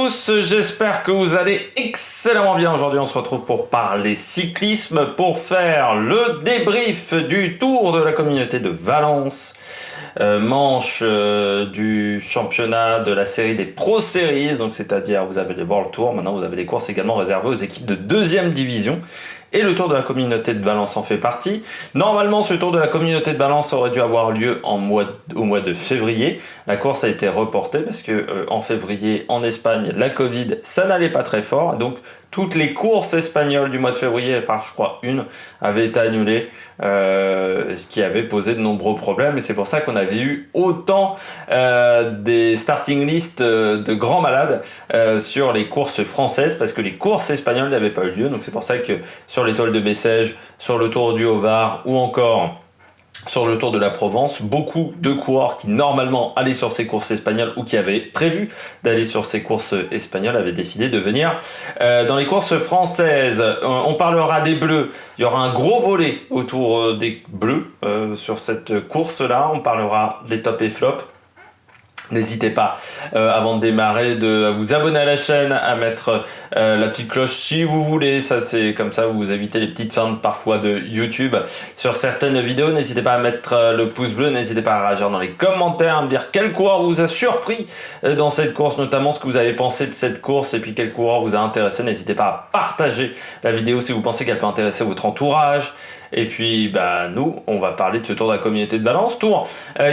tous, j'espère que vous allez excellemment bien. Aujourd'hui on se retrouve pour parler cyclisme, pour faire le débrief du Tour de la Communauté de Valence, manche du championnat de la série des Pro Series, donc c'est-à-dire vous avez les World Tour, maintenant vous avez des courses également réservées aux équipes de deuxième division. Et le Tour de la Communauté de Valence en fait partie. Normalement, ce Tour de la Communauté de Valence aurait dû avoir lieu au mois de février. La course a été reportée parce que en février, en Espagne, la Covid, ça n'allait pas très fort. Donc, toutes les courses espagnoles du mois de février, à part je crois une, avaient été annulées, ce qui avait posé de nombreux problèmes. Et c'est pour ça qu'on avait eu autant des starting lists de grands malades sur les courses françaises, parce que les courses espagnoles n'avaient pas eu lieu. Donc c'est pour ça que sur l'étoile de Bessèges, sur le Tour du Haut-Var ou encore sur le Tour de la Provence, beaucoup de coureurs qui normalement allaient sur ces courses espagnoles ou qui avaient prévu d'aller sur ces courses espagnoles avaient décidé de venir dans les courses françaises. On parlera des Bleus, il y aura un gros volet autour des Bleus sur cette course-là. On parlera des tops et flops. N'hésitez pas, avant de démarrer, à vous abonner à la chaîne, à mettre la petite cloche si vous voulez. Ça, c'est comme ça, vous évitez les petites feintes parfois de YouTube sur certaines vidéos. N'hésitez pas à mettre le pouce bleu. N'hésitez pas à réagir dans les commentaires, à me dire quel coureur vous a surpris dans cette course, notamment ce que vous avez pensé de cette course et puis quel coureur vous a intéressé. N'hésitez pas à partager la vidéo si vous pensez qu'elle peut intéresser votre entourage. Et puis nous, on va parler de ce Tour de la Communauté de Valence, tour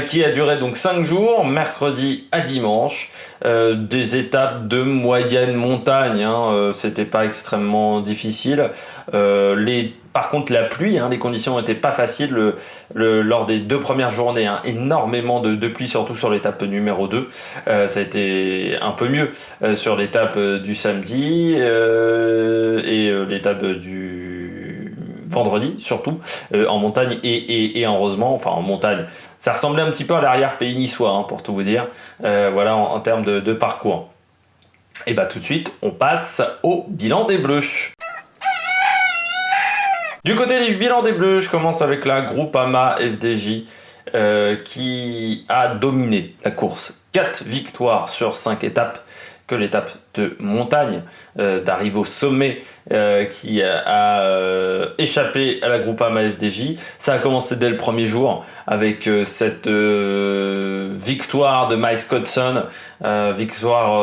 qui a duré donc 5 jours, mercredi à dimanche, des étapes de moyenne montagne, c'était pas extrêmement difficile. Par contre, la pluie, les conditions n'étaient pas faciles lors des 2 premières journées. Énormément de pluie, surtout sur l'étape numéro 2. Ça a été un peu mieux sur l'étape du samedi et l'étape du vendredi, surtout, en montagne et en Rosemont. Enfin, en montagne, ça ressemblait un petit peu à l'arrière-pays niçois, pour tout vous dire. Voilà, en termes de parcours. Et tout de suite, on passe au bilan des Bleus. Du côté du bilan des Bleus, je commence avec la Groupama FDJ qui a dominé la course. 4 victoires sur 5 étapes, que l'étape de montagne d'arrive au sommet qui a échappé à la Groupama FDJ. Ça a commencé dès le premier jour avec cette victoire de Miles Codson, victoire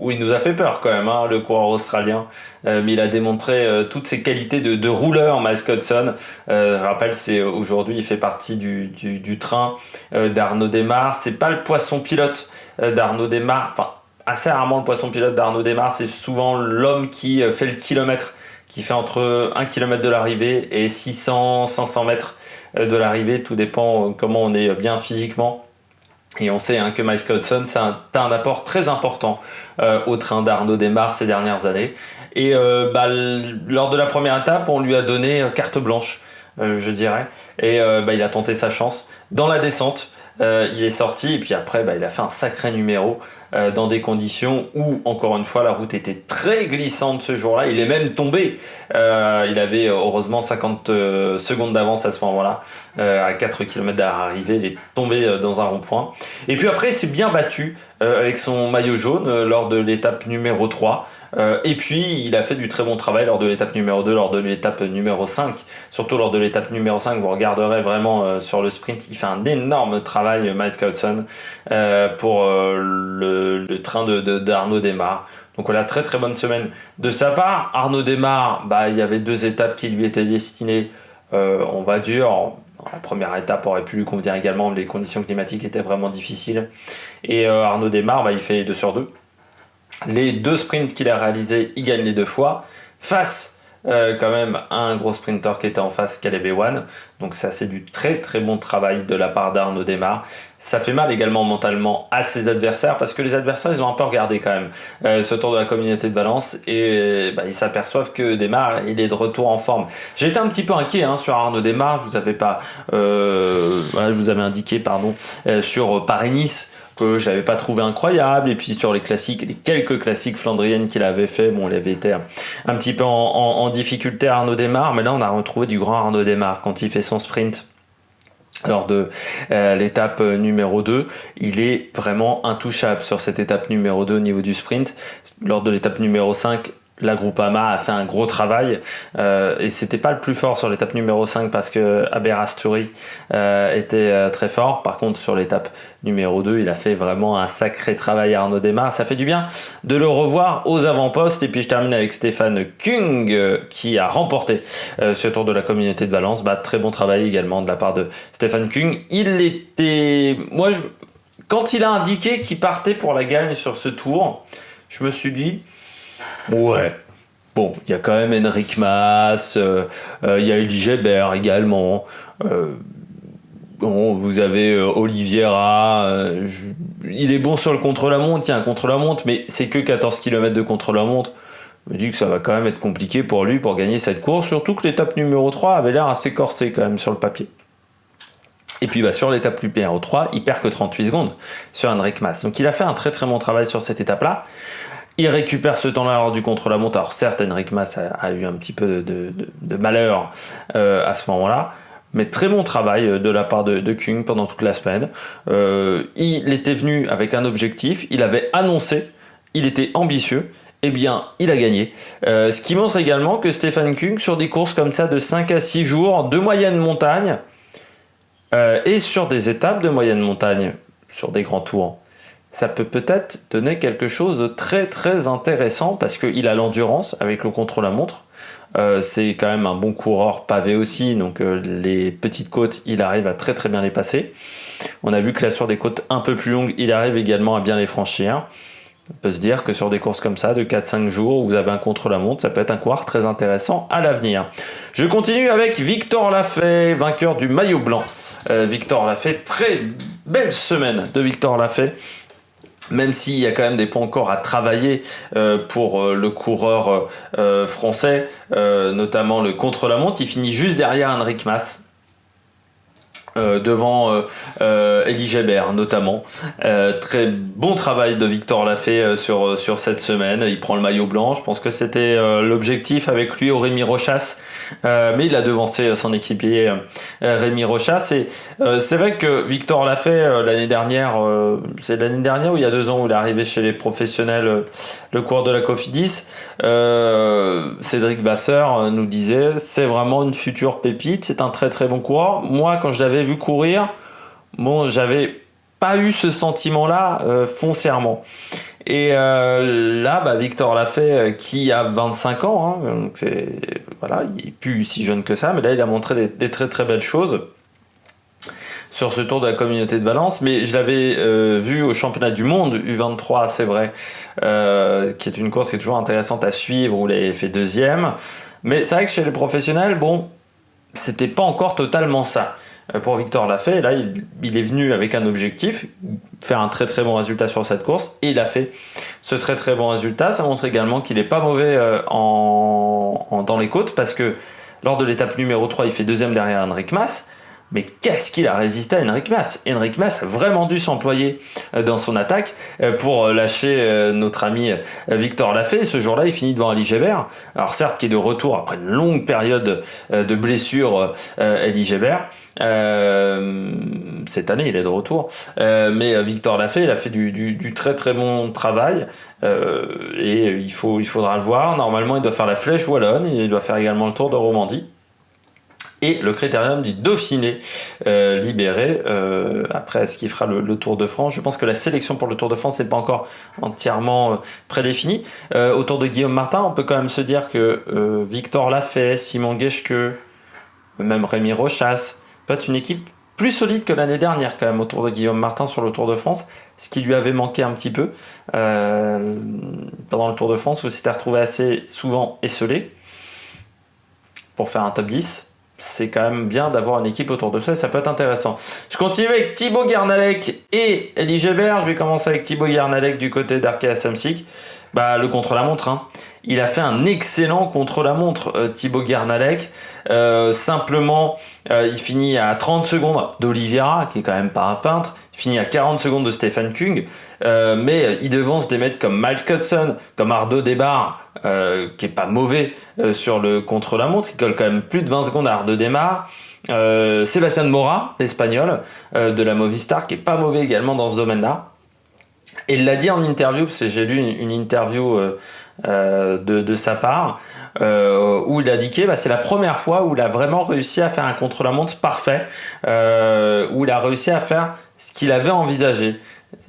où il nous a fait peur quand même, le coureur australien, mais il a démontré toutes ses qualités de rouleur, Miles Codson. Je rappelle, aujourd'hui il fait partie du train d'Arnaud Démare. C'est pas le poisson pilote d'Arnaud Démare, enfin assez rarement le poisson pilote d'Arnaud Démare, c'est souvent l'homme qui fait le kilomètre, qui fait entre 1 km de l'arrivée et 600-500 mètres de l'arrivée, tout dépend comment on est bien physiquement. Et on sait que Miles Codson, c'est un apport très important au train d'Arnaud Démare ces dernières années. Et lors de la première étape, on lui a donné carte blanche, je dirais. Et il a tenté sa chance dans la descente. Il est sorti et puis après il a fait un sacré numéro dans des conditions où encore une fois la route était très glissante ce jour-là. Il est même tombé, il avait heureusement 50 secondes d'avance à ce moment-là, à 4 km de l'arrivée. Il est tombé dans un rond-point et puis après il s'est bien battu avec son maillot jaune lors de l'étape numéro 3. Et puis il a fait du très bon travail lors de l'étape numéro 2, lors de l'étape numéro 5. Surtout lors de l'étape numéro 5, vous regarderez vraiment sur le sprint, il fait un énorme travail, Miles Codson, pour le train d'Arnaud Démare. Donc voilà, très très bonne semaine de sa part. Arnaud Démare, il y avait 2 étapes qui lui étaient destinées, on va dire. La première étape aurait pu lui convenir également, les conditions climatiques étaient vraiment difficiles. Et Arnaud Démare, il fait 2 sur 2. Les 2 sprints qu'il a réalisés, il gagne les 2 fois, face quand même à un gros sprinter qui était en face, Caleb Ewan. Donc ça, c'est du très très bon travail de la part d'Arnaud Démare. Ça fait mal également mentalement à ses adversaires, parce que les adversaires, ils ont un peu regardé quand même ce Tour de la Communauté de Valence, et ils s'aperçoivent que Démare, il est de retour en forme. J'étais un petit peu inquiet sur Arnaud Démare, je vous avais indiqué sur Paris-Nice, que je n'avais pas trouvé incroyable, et puis sur les quelques classiques flandriennes qu'il avait fait, il avait été un petit peu en difficulté Arnaud Démare, mais là on a retrouvé du grand Arnaud Démare quand il fait son sprint lors de l'étape numéro 2, il est vraiment intouchable sur cette étape numéro 2 au niveau du sprint. Lors de l'étape numéro 5, la Groupama a fait un gros travail et c'était pas le plus fort sur l'étape numéro 5 parce que Aberasturi était très fort. Par contre, sur l'étape numéro 2, il a fait vraiment un sacré travail à Arnaud Démare. Ça fait du bien de le revoir aux avant-postes. Et puis je termine avec Stefan Kung qui a remporté ce Tour de la Communauté de Valence. Très bon travail également de la part de Stefan Kung. Il était... Quand il a indiqué qu'il partait pour la gagne sur ce tour, je me suis dit... Ouais. Bon, il y a quand même Enric Mas, il y a Elie Gebert également. Bon, vous avez Oliveira. Il est bon sur le contre-la-montre, il y a un contre-la-montre, mais c'est que 14 km de contre-la-montre. Je me dis que ça va quand même être compliqué pour lui pour gagner cette course, surtout que l'étape numéro 3 avait l'air assez corsée quand même sur le papier. Et puis sur l'étape numéro 3, il perd que 38 secondes sur Enric Mas. Donc il a fait un très très bon travail sur cette étape-là. Il récupère ce temps-là lors du contre-la-montre. Alors certes, Enric Mas a eu un petit peu de malheur à ce moment-là, mais très bon travail de la part de Kung pendant toute la semaine. Il était venu avec un objectif, il avait annoncé, il était ambitieux, eh bien, il a gagné. Ce qui montre également que Stefan Kung, sur des courses comme ça de 5 à 6 jours, de moyenne montagne, et sur des étapes de moyenne montagne, sur des grands tours, ça peut peut-être donner quelque chose de très très intéressant parce qu'il a l'endurance avec le contre-la-montre. C'est quand même un bon coureur pavé aussi, donc les petites côtes, il arrive à très très bien les passer. On a vu que là sur des côtes un peu plus longues, il arrive également à bien les franchir. On peut se dire que sur des courses comme ça, de 4-5 jours, où vous avez un contre-la-montre, ça peut être un coureur très intéressant à l'avenir. Je continue avec Victor Lafay, vainqueur du maillot blanc. Victor Lafay, très belle semaine de Victor Lafay. Même s'il y a quand même des points encore à travailler pour le coureur français, notamment le contre-la-montre. Il finit juste derrière Enric Mas, devant Elie Gebert notamment. Très bon travail de Victor Lafay sur cette semaine. Il prend le maillot blanc. Je pense que c'était l'objectif avec lui au Rémi Rochas. Mais il a devancé son équipier Rémi Rochas. Et c'est vrai que Victor Lafay, l'année dernière, c'est l'année dernière ou il y a 2 ans où il est arrivé chez les professionnels, le cours de la Cofidis. Cédric Vasseur nous disait c'est vraiment une future pépite, c'est un très très bon coureur. Moi, quand je l'avais vu courir, j'avais pas eu ce sentiment-là foncièrement. Et là, Victor Lafay, qui a 25 ans, donc il n'est plus si jeune que ça, mais là il a montré des très très belles choses sur ce Tour de la Communauté de Valence, mais je l'avais vu au championnat du monde U23, c'est vrai, qui est une course qui est toujours intéressante à suivre, où il avait fait 2e, mais c'est vrai que chez les professionnels, c'était pas encore totalement ça. Pour Victor Lafay, là, il est venu avec un objectif, faire un très très bon résultat sur cette course, et il a fait ce très très bon résultat. Ça montre également qu'il n'est pas mauvais dans les côtes, parce que lors de l'étape numéro 3, il fait 2e derrière Enric Mas. Mais qu'est-ce qu'il a résisté à Enric Mas? Enric Mas a vraiment dû s'employer dans son attaque pour lâcher notre ami Victor Lafay. Ce jour-là, il finit devant Elie Gebert. Alors certes, qui est de retour après une longue période de blessure, Elie Gebert. Cette année, il est de retour. Mais Victor Lafay, il a fait du très très bon travail. Et il faudra le voir. Normalement, il doit faire la Flèche Wallonne. Il doit faire également le Tour de Romandie. Et le critérium du Dauphiné libéré. Après, est-ce qu'il fera le Tour de France? Je pense que la sélection pour le Tour de France n'est pas encore entièrement prédéfinie. Autour de Guillaume Martin, on peut quand même se dire que Victor Lafay, Simon Geschke, même Rémi Rochas, peut être une équipe plus solide que l'année dernière quand même autour de Guillaume Martin sur le Tour de France, ce qui lui avait manqué un petit peu pendant le Tour de France, où il s'était retrouvé assez souvent esselé pour faire un top 10. C'est quand même bien d'avoir une équipe autour de ça peut être intéressant. Je continue avec Thibaut Guernalec et Elie Gebert. Je vais commencer avec Thibaut Guernalec du côté d'Arkea Samsic. Le contre-la-montre, il a fait un excellent contre-la-montre, Thibaut Guernalec. Simplement, il finit à 30 secondes d'Oliveira, qui est quand même pas un peintre. Il finit à 40 secondes de Stefan Kung. Mais il devance des mecs comme Miles Cutson, comme Arnaud Démare, qui est pas mauvais sur le contre-la-montre. Il colle quand même plus de 20 secondes à Arnaud Démare. Sébastien Mora, l'Espagnol, de la Movistar, qui est pas mauvais également dans ce domaine-là. Et il l'a dit en interview, parce que j'ai lu une interview de sa part, où il a dit que c'est la première fois où il a vraiment réussi à faire un contre-la-montre parfait, où il a réussi à faire ce qu'il avait envisagé.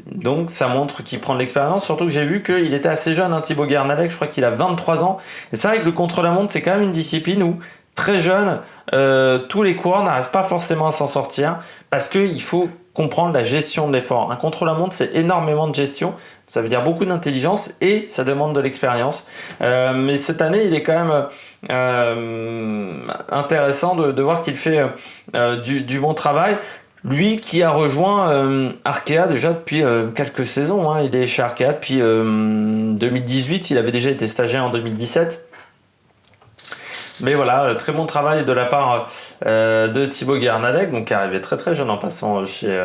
Donc ça montre qu'il prend de l'expérience, surtout que j'ai vu qu'il était assez jeune, hein, Thibaut Guernalec, je crois qu'il a 23 ans. Et c'est vrai que le contre-la-montre, c'est quand même une discipline où, très jeune, tous les coureurs n'arrivent pas forcément à s'en sortir, parce qu'il faut comprendre la gestion de l'effort. Un contre-la-montre, c'est énormément de gestion, ça veut dire beaucoup d'intelligence et ça demande de l'expérience. Mais cette année, il est quand même intéressant de voir qu'il fait du bon travail. Lui qui a rejoint Arkea déjà depuis quelques saisons, hein. Il est chez Arkea depuis 2018, il avait déjà été stagiaire en 2017. Mais voilà, très bon travail de la part de Thibaut Guernalec, donc qui est arrivé très très jeune en passant chez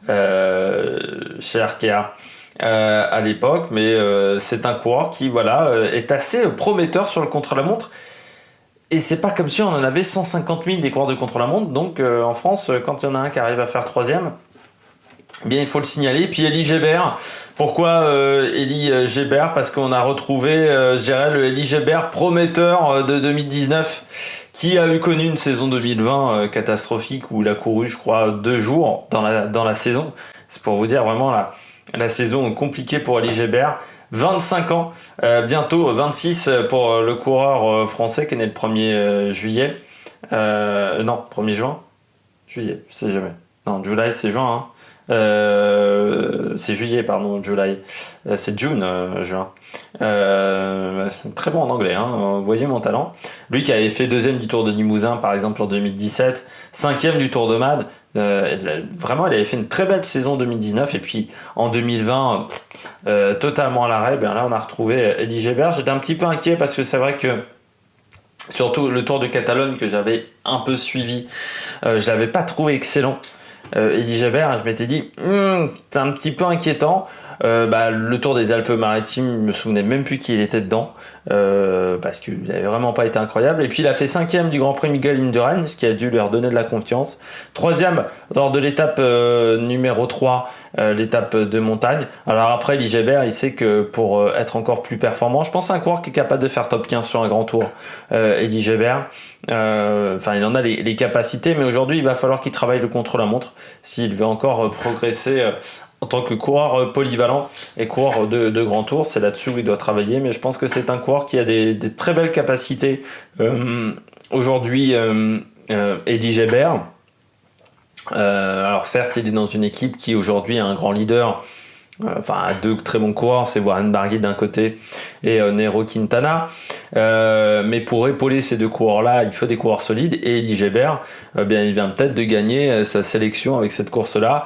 Arkea à l'époque. Mais c'est un coureur qui est assez prometteur sur le contre-la-montre. Et c'est pas comme si on en avait 150 000 des coureurs de contre-la-montre. Donc en France, quand il y en a un qui arrive à faire troisième, bien, il faut le signaler. Puis Élie Gébert. Pourquoi Élie Gébert? Parce qu'on a retrouvé, je dirais, le Élie Gébert prometteur de 2019, qui a connu une saison 2020 catastrophique, où il a couru, je crois, 2 jours dans la saison. C'est pour vous dire vraiment la saison compliquée pour Élie Gébert. 25 ans, bientôt 26 pour le coureur français qui est né le 1er juillet. Non, 1er juin. Juillet, je sais jamais. Non, juillet, c'est juin, hein. C'est juillet, pardon, July. C'est June, juin. C'est très bon en anglais, hein. Vous voyez mon talent. Lui qui avait fait 2e du Tour de Limousin, par exemple, en 2017, 5e du Tour de Mad. Vraiment, il avait fait une très belle saison 2019. Et puis en 2020, totalement à l'arrêt. Là, on a retrouvé Élie Gébert. J'étais un petit peu inquiet parce que c'est vrai que, surtout le Tour de Catalogne que j'avais un peu suivi, je l'avais pas trouvé excellent. Élie Gébert, je m'étais dit c'est un petit peu inquiétant. Le Tour des Alpes-Maritimes, je me souvenais même plus qu'il était dedans, parce qu'il n'avait vraiment pas été incroyable. Et puis il a fait 5e du Grand Prix Miguel Indurain, ce qui a dû leur donner de la confiance. 3e lors de l'étape numéro 3, l'étape de montagne. Alors après, Élie Gébert, il sait que pour être encore plus performant, je pense à un coureur qui est capable de faire top 15 sur un grand tour. Élie Gébert, il en a les capacités, mais aujourd'hui il va falloir qu'il travaille le contre-la-montre s'il veut encore progresser en tant que coureur polyvalent et coureur de grand tour. C'est là-dessus où il doit travailler, mais je pense que c'est un coureur qui a des très belles capacités aujourd'hui. Élie Gébert, alors certes il est dans une équipe qui aujourd'hui a un grand leader, a 2 très bons coureurs, c'est Warren Barguil d'un côté et Nairo Quintana, mais pour épauler ces 2 coureurs-là, il faut des coureurs solides, et Élie Gébert, il vient peut-être de gagner sa sélection avec cette course-là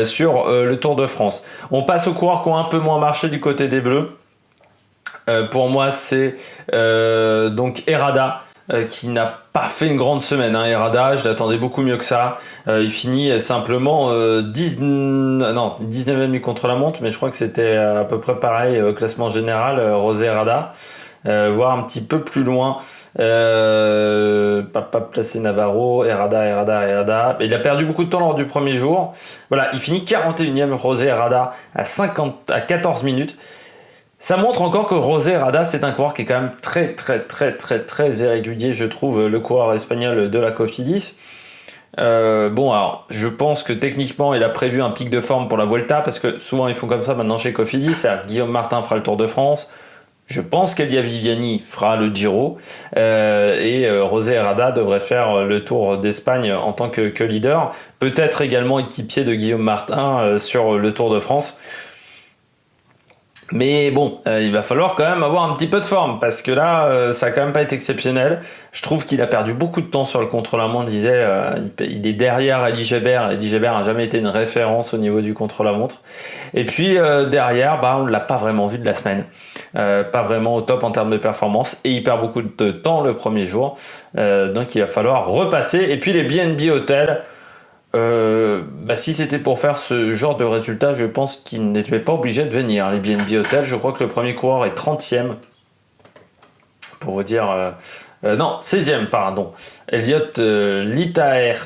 sur le Tour de France. On passe aux coureurs qui ont un peu moins marché du côté des Bleus. Pour moi, c'est donc Herrada, qui n'a pas fait une grande semaine, hein. Herrada, je l'attendais beaucoup mieux que ça. Il finit simplement 19e du contre-la-montre, mais je crois que c'était à peu près pareil au classement général, José Herrada, voire un petit peu plus loin. Pas placé Navarro, Herrada. Il a perdu beaucoup de temps lors du premier jour. Voilà, il finit 41e, José Herrada, à 14 minutes. Ça montre encore que José Herrada, c'est un coureur qui est quand même très irrégulier, je trouve, le coureur espagnol de la Cofidis. Alors, je pense que techniquement, il a prévu un pic de forme pour la Vuelta, parce que souvent ils font comme ça maintenant chez Cofidis. C'est-à-dire Guillaume Martin fera le Tour de France. Je pense qu'Elia Viviani fera le Giro, et José Herrada devrait faire le Tour d'Espagne en tant que leader. Peut-être également équipier de Guillaume Martin sur le Tour de France. Mais bon, il va falloir quand même avoir un petit peu de forme, parce que là, ça a quand même pas été exceptionnel. Je trouve qu'il a perdu beaucoup de temps sur le contre-la-montre. Il est derrière Élie Gébert. Élie Gébert n'a jamais été une référence au niveau du contre-la-montre. Et puis derrière, on ne l'a pas vraiment vu de la semaine. Pas vraiment au top en termes de performance. Et il perd beaucoup de temps le premier jour. Donc il va falloir repasser. Et puis les BNB Hotels. Si c'était pour faire ce genre de résultat, je pense qu'il n'était pas obligé de venir. Les BNB Hotels, je crois que le premier coureur est 30e, pour vous dire Non, 16e, pardon. Elliot Litaer,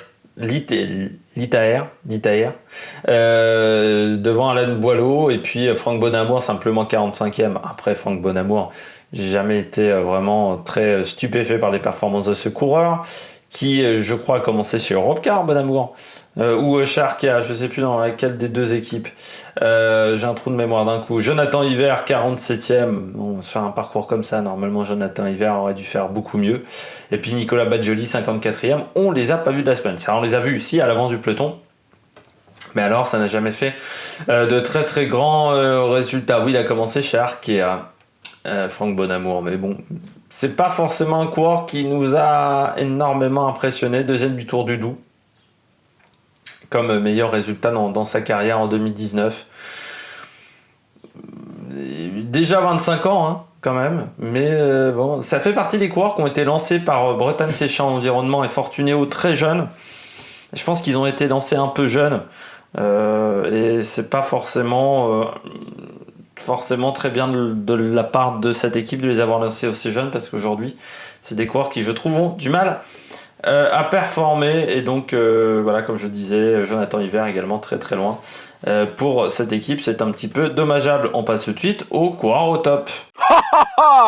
devant Alain Boileau, et puis Franck Bonamour, simplement 45e. Après, Franck Bonamour, j'ai jamais été vraiment très stupéfait par les performances de ce coureur, qui, je crois, a commencé chez Europcar, Bonamour, ou chez Arkea, je sais plus dans laquelle des deux équipes. J'ai un trou de mémoire d'un coup. Jonathan Hiver, 47e. Bon, sur un parcours comme ça, normalement, Jonathan Hiver aurait dû faire beaucoup mieux. Et puis Nicolas Badjoli, 54e. On les a pas vus de la semaine. On les a vus ici, à l'avant du peloton. Mais alors, ça n'a jamais fait de très très grands résultats. Oui, il a commencé chez Arkea, Franck Bonamour. Mais bon, c'est pas forcément un coureur qui nous a énormément impressionné. Deuxième du Tour du Doubs, comme meilleur résultat dans sa carrière en 2019. Déjà 25 ans, hein, quand même. Mais bon, ça fait partie des coureurs qui ont été lancés par Bretagne Séchant Environnement et Fortunéo très jeunes. Je pense qu'ils ont été lancés un peu jeunes. Et c'est pas forcément très bien de la part de cette équipe de les avoir lancés aussi jeunes, parce qu'aujourd'hui, c'est des coureurs qui, je trouve, ont du mal à performer. Et donc, voilà, comme je disais, Jonathan Hiver également très très loin. Pour cette équipe, c'est un petit peu dommageable. On passe tout de suite aux coureurs au top.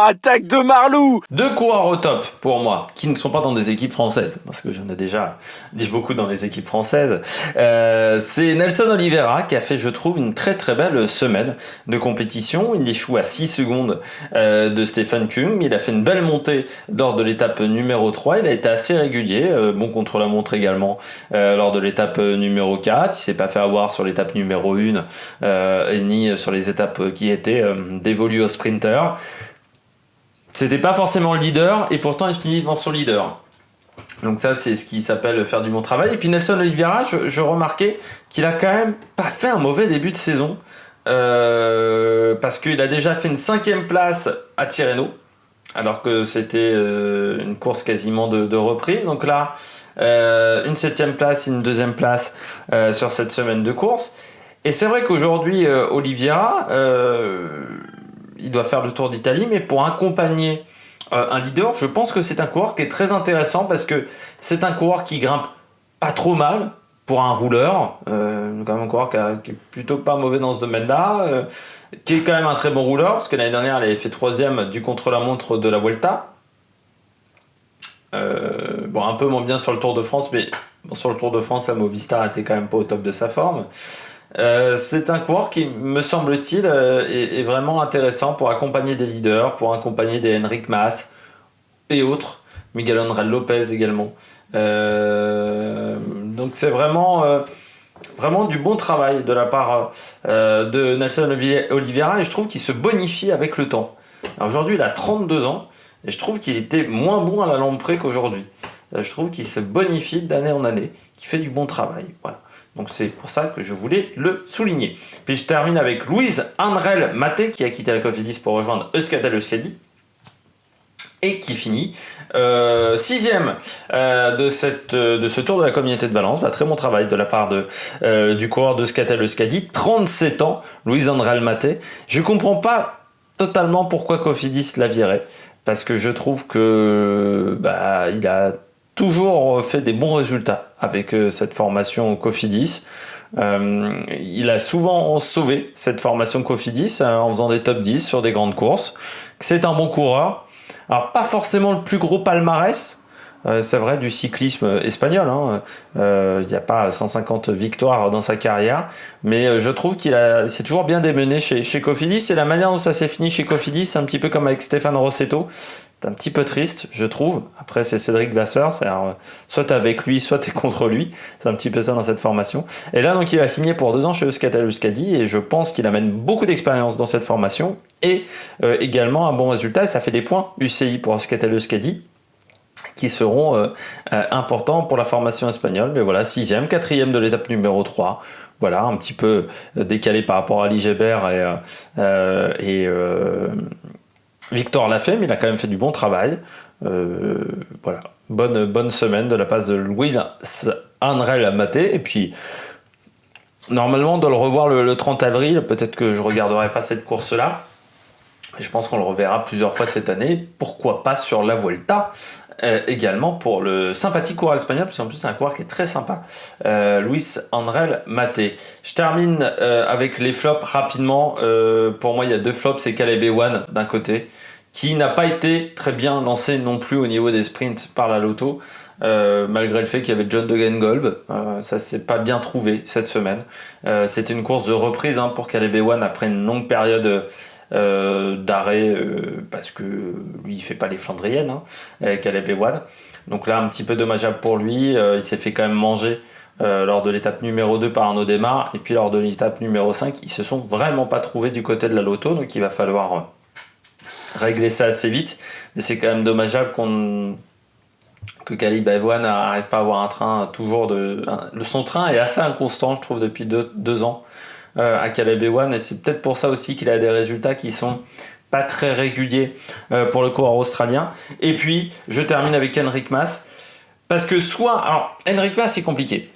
Attaque de Marlou! Deux coureurs au top pour moi, qui ne sont pas dans des équipes françaises, parce que j'en ai déjà dit beaucoup dans les équipes françaises. C'est Nelson Oliveira qui a fait, je trouve, une très très belle semaine de compétition. Il échoue à 6 secondes de Stefan Kung. Il a fait une belle montée lors de l'étape numéro 3. Il a été assez régulier, bon contre la montre également lors de l'étape numéro 4. Il s'est pas fait avoir sur l'étape numéro 1 ni sur les étapes qui étaient dévolues aux sprinters. C'était pas forcément le leader, et pourtant il finit devant son leader. Donc ça, c'est ce qui s'appelle faire du bon travail. Et puis Nelson Oliveira, je remarquais qu'il a quand même pas fait un mauvais début de saison, parce qu'il a déjà fait une 5e place à Tirreno, alors que c'était une course quasiment de reprise. Donc là, une 7e place, une 2e place sur cette semaine de course. Et c'est vrai qu'aujourd'hui, Oliveira, il doit faire le Tour d'Italie, mais pour accompagner un leader, je pense que c'est un coureur qui est très intéressant, parce que c'est un coureur qui grimpe pas trop mal pour un rouleur, quand même un coureur qui est plutôt pas mauvais dans ce domaine-là, qui est quand même un très bon rouleur, parce que l'année dernière, il avait fait 3e du contre-la-montre de la Vuelta. Bon, un peu moins bien sur le Tour de France, mais bon, sur le Tour de France, la Movistar était quand même pas au top de sa forme. C'est un coureur qui, me semble-t-il, est vraiment intéressant pour accompagner des leaders, pour accompagner des Enric Mas et autres, Miguel Angel Lopez également. Donc c'est vraiment du bon travail de la part de Nelson Oliveira, et je trouve qu'il se bonifie avec le temps. Alors aujourd'hui, il a 32 ans, et je trouve qu'il était moins bon à la lampe près qu'aujourd'hui. Je trouve qu'il se bonifie d'année en année, qu'il fait du bon travail. Voilà. Donc c'est pour ça que je voulais le souligner. Puis je termine avec Luis Angel Maté, qui a quitté la Cofidis pour rejoindre Euskaltel Euskadi, et qui finit 6e de ce tour de la communauté de Valence. Très bon travail de la part du coureur d'Euskaltel Euskadi, 37 ans, Luis Angel Maté. Je comprends pas totalement pourquoi Cofidis l'a viré, parce que je trouve que il a toujours fait des bons résultats avec cette formation Cofidis. Il a souvent sauvé cette formation Cofidis en faisant des top 10 sur des grandes courses. C'est un bon coureur. Alors, pas forcément le plus gros palmarès, c'est vrai, du cyclisme espagnol. Il n'y a pas 150 victoires dans sa carrière, mais je trouve qu'il s'est toujours bien démené chez Cofidis. Et la manière dont ça s'est fini chez Cofidis, c'est un petit peu comme avec Stéphane Rossetto. C'est un petit peu triste, je trouve. Après, c'est Cédric Vasseur, c'est-à-dire, soit t'es avec lui, soit t'es contre lui. C'est un petit peu ça dans cette formation. Et là, donc, il a signé pour 2 ans chez Euskaltel Euskadi, et je pense qu'il amène beaucoup d'expérience dans cette formation, et également un bon résultat. Et ça fait des points UCI pour Euskaltel Euskadi, qui seront importants pour la formation espagnole. Mais voilà, 6e, 4e de l'étape numéro 3. Voilà, un petit peu décalé par rapport à Ali Geber et Victor l'a fait, mais il a quand même fait du bon travail. Voilà, bonne semaine de la part de Luis Angel Maté. Et puis, normalement, on doit le revoir le 30 avril. Peut-être que je ne regarderai pas cette course-là. Et je pense qu'on le reverra plusieurs fois cette année. Pourquoi pas sur la Vuelta également pour le sympathique coureur espagnol, parce qu'en plus c'est un coureur qui est très sympa, Luis Andrel Maté. Je termine avec les flops rapidement. Pour moi, il y a 2 flops, c'est Caleb Ewan d'un côté, qui n'a pas été très bien lancé non plus au niveau des sprints par la Lotto, malgré le fait qu'il y avait John Degenkolb. Ça s'est pas bien trouvé cette semaine. C'était une course de reprise pour Caleb Ewan après une longue période d'arrêt, parce que lui il fait pas les Flandriennes, Caleb Ewan. Donc là un petit peu dommageable pour lui. Il s'est fait quand même manger lors de l'étape numéro 2 par Arnaud Démare, et puis lors de l'étape numéro 5 ils se sont vraiment pas trouvés du côté de la Lotto, donc il va falloir régler ça assez vite. Mais c'est quand même dommageable que Caleb Ewan n'arrive pas à avoir un train toujours son train est assez inconstant, je trouve, depuis 2 ans à Caleb Ewan, et c'est peut-être pour ça aussi qu'il a des résultats qui sont pas très réguliers pour le coureur australien. Et puis je termine avec Enric Mas, parce que alors Enric Mas c'est compliqué.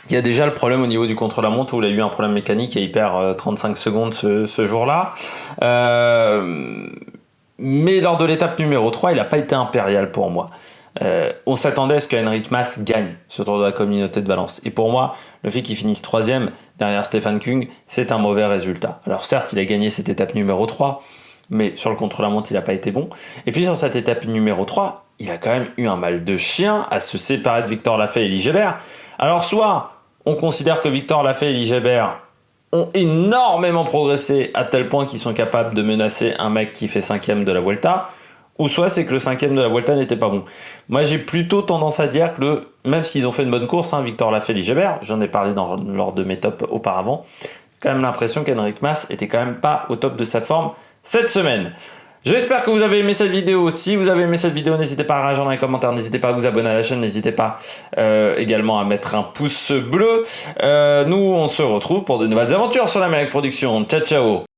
Il y a déjà le problème au niveau du contre-la-montre où il a eu un problème mécanique et il perd 35 secondes ce jour-là. Mais lors de l'étape numéro 3, il n'a pas été impérial pour moi. On s'attendait à ce qu'Enric Mas gagne ce Tour de la Communauté de Valence. Et pour moi, le fait qu'il finisse 3e derrière Stefan Kung, c'est un mauvais résultat. Alors certes, il a gagné cette étape numéro 3, mais sur le contre-la-montre, il n'a pas été bon. Et puis sur cette étape numéro 3, il a quand même eu un mal de chien à se séparer de Victor Lafay et Elie Gébert. Alors soit on considère que Victor Lafay et Elie Gébert ont énormément progressé à tel point qu'ils sont capables de menacer un mec qui fait 5e de la Vuelta, ou soit c'est que le 5e de la Vuelta n'était pas bon. Moi j'ai plutôt tendance à dire que même s'ils ont fait une bonne course, Victor Lafay et Elie Gébert, j'en ai parlé lors de mes tops auparavant, quand même l'impression qu'Enric Mas était quand même pas au top de sa forme cette semaine. J'espère que vous avez aimé cette vidéo. Si vous avez aimé cette vidéo, n'hésitez pas à réagir dans les commentaires, n'hésitez pas à vous abonner à la chaîne, n'hésitez pas également à mettre un pouce bleu. Nous, on se retrouve pour de nouvelles aventures sur l'Amérique Production. Ciao, ciao!